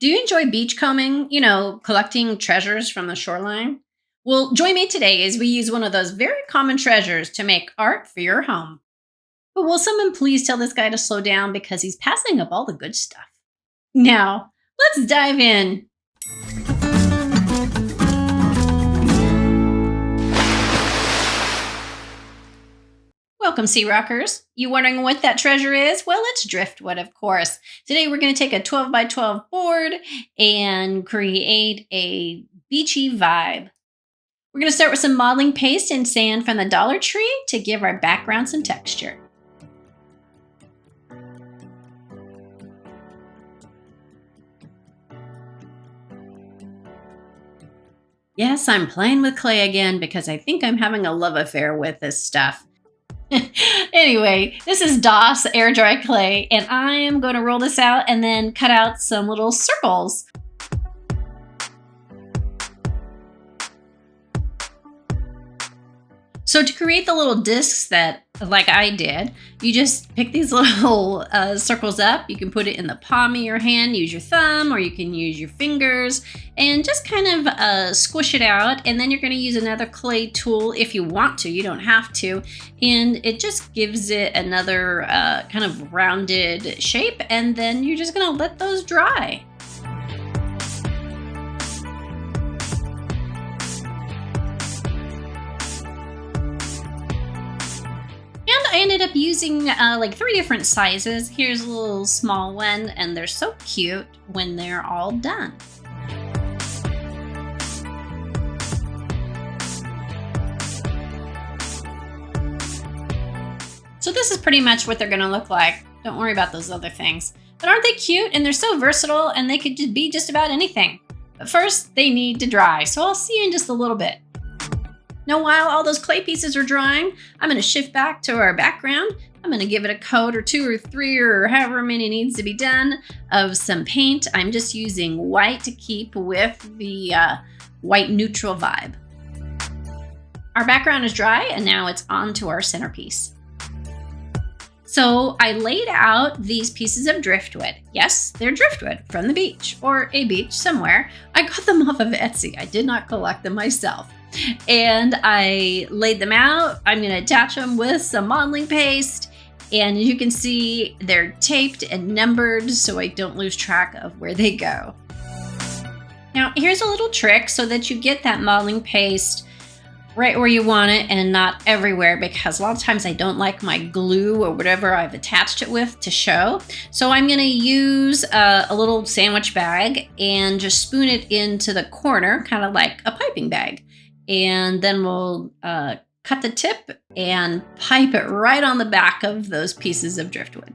Do you enjoy beachcombing? Collecting treasures from the shoreline? Well, join me today as we use one of those very common treasures to make art for your home. But will someone please tell this guy to slow down because he's passing up all the good stuff? Now, let's dive in. Welcome, SeaRoxxers. You wondering what that treasure is? Well, it's driftwood, of course. Today we're going to take a 12 by 12 board and create a beachy vibe. We're going to start with some modeling paste and sand from the Dollar Tree to give our background some texture. Yes, I'm playing with clay again because I think I'm having a love affair with this stuff. Anyway, this is DOS air dry clay, and I am going to roll this out and then cut out some little circles. So to create the little discs that, like I did, you just pick these little circles up. You can put it in the palm of your hand, use your thumb, or you can use your fingers, and just kind of squish it out. And then you're going to use another clay tool if you want to. You don't have to. And it just gives it another kind of rounded shape. And then you're just going to let those dry. I ended up using like 3 different sizes. Here's a little small one, and they're so cute when they're all done. So this is pretty much what they're going to look like. Don't worry about those other things. But aren't they cute? And they're so versatile, and they could just be just about anything. But first, they need to dry. So I'll see you in just a little bit. Now, while all those clay pieces are drying, I'm going to shift back to our background. I'm going to give it a coat or 2 or 3 or however many needs to be done of some paint. I'm just using white to keep with the white neutral vibe. Our background is dry, and now it's on to our centerpiece. So I laid out these pieces of driftwood. Yes, they're driftwood from the beach or a beach somewhere. I got them off of Etsy. I did not collect them myself. And I laid them out. I'm going to attach them with some modeling paste. And as you can see, they're taped and numbered so I don't lose track of where they go. Now, here's a little trick so that you get that modeling paste right where you want it and not everywhere, because a lot of times I don't like my glue or whatever I've attached it with to show. So I'm going to use a little sandwich bag and just spoon it into the corner, kind of like a piping bag. And then we'll cut the tip and pipe it right on the back of those pieces of driftwood.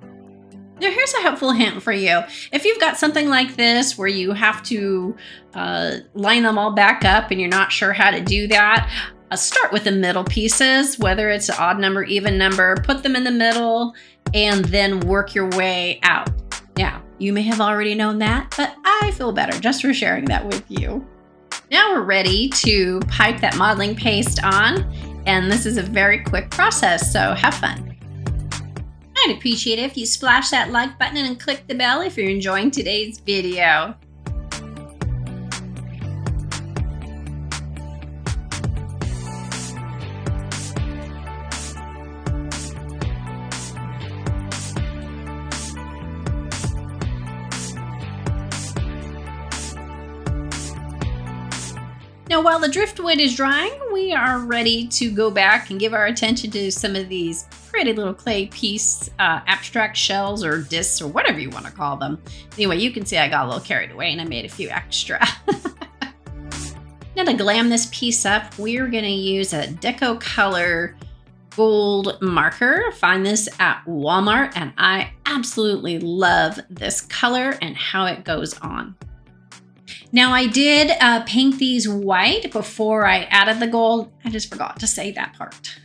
Now, here's a helpful hint for you. If you've got something like this where you have to line them all back up and you're not sure how to do that, start with the middle pieces, whether it's an odd number, even number, put them in the middle and then work your way out. Now, you may have already known that, but I feel better just for sharing that with you. Now we're ready to pipe that modeling paste on, and this is a very quick process, so have fun. I'd appreciate it if you splash that like button and click the bell if you're enjoying today's video. Now, while the driftwood is drying, we are ready to go back and give our attention to some of these pretty little clay piece abstract shells or discs or whatever you want to call them. Anyway, you can see I got a little carried away and I made a few extra. Now to glam this piece up, we're going to use a Deco Color gold marker. Find this at Walmart, and I absolutely love this color and how it goes on. Now, I did paint these white before I added the gold. I just forgot to say that part.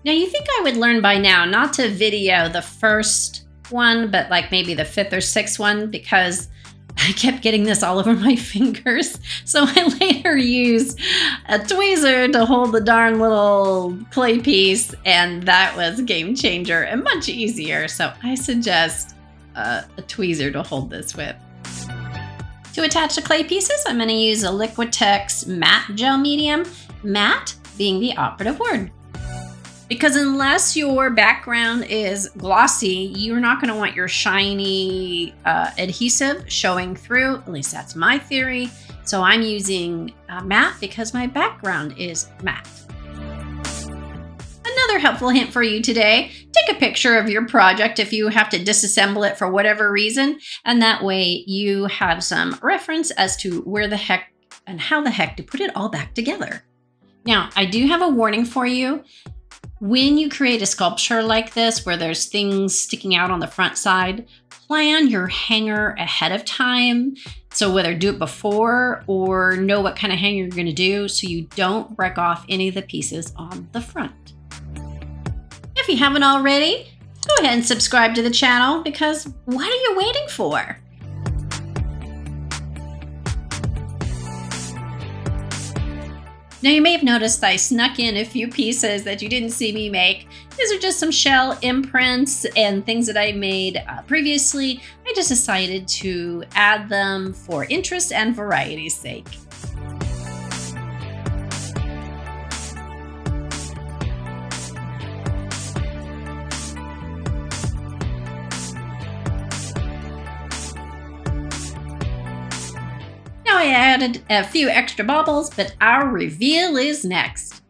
Now, you think I would learn by now not to video the first one, but like maybe the 5th or 6th one, because I kept getting this all over my fingers. So I later used a tweezer to hold the darn little clay piece, and that was a game changer and much easier. So I suggest a tweezer to hold this with. To attach the clay pieces, I'm going to use a Liquitex matte gel medium, matte being the operative word. Because unless your background is glossy, you're not going to want your shiny adhesive showing through. At least that's my theory. So I'm using matte because my background is matte. Another helpful hint for you today, take a picture of your project if you have to disassemble it for whatever reason, and that way you have some reference as to where the heck and how the heck to put it all back together. Now, I do have a warning for you. When you create a sculpture like this, where there's things sticking out on the front side, plan your hanger ahead of time. So whether do it before or know what kind of hanger you're going to do so you don't break off any of the pieces on the front. If you haven't already, go ahead and subscribe to the channel because what are you waiting for? Now you may have noticed I snuck in a few pieces that you didn't see me make. These are just some shell imprints and things that I made previously. I just decided to add them for interest and variety's sake. I added a few extra baubles, but our reveal is next.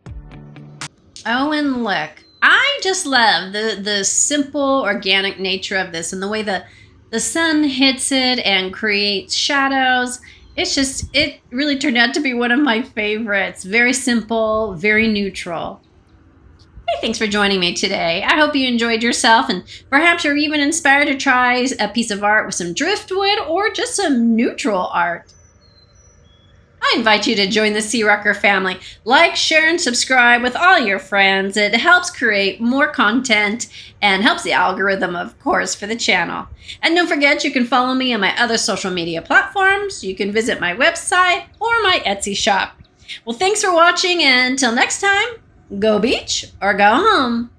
Oh, and look, I just love the simple organic nature of this and the way the sun hits it and creates shadows. It really turned out to be one of my favorites. Very simple, very neutral. Hey, thanks for joining me today. I hope you enjoyed yourself and perhaps you're even inspired to try a piece of art with some driftwood or just some neutral art. I invite you to join the SeaRoxx family. Like, share, and subscribe with all your friends. It helps create more content and helps the algorithm, of course, for the channel. And don't forget, you can follow me on my other social media platforms. You can visit my website or my Etsy shop. Well, thanks for watching, and until next time, go beach or go home.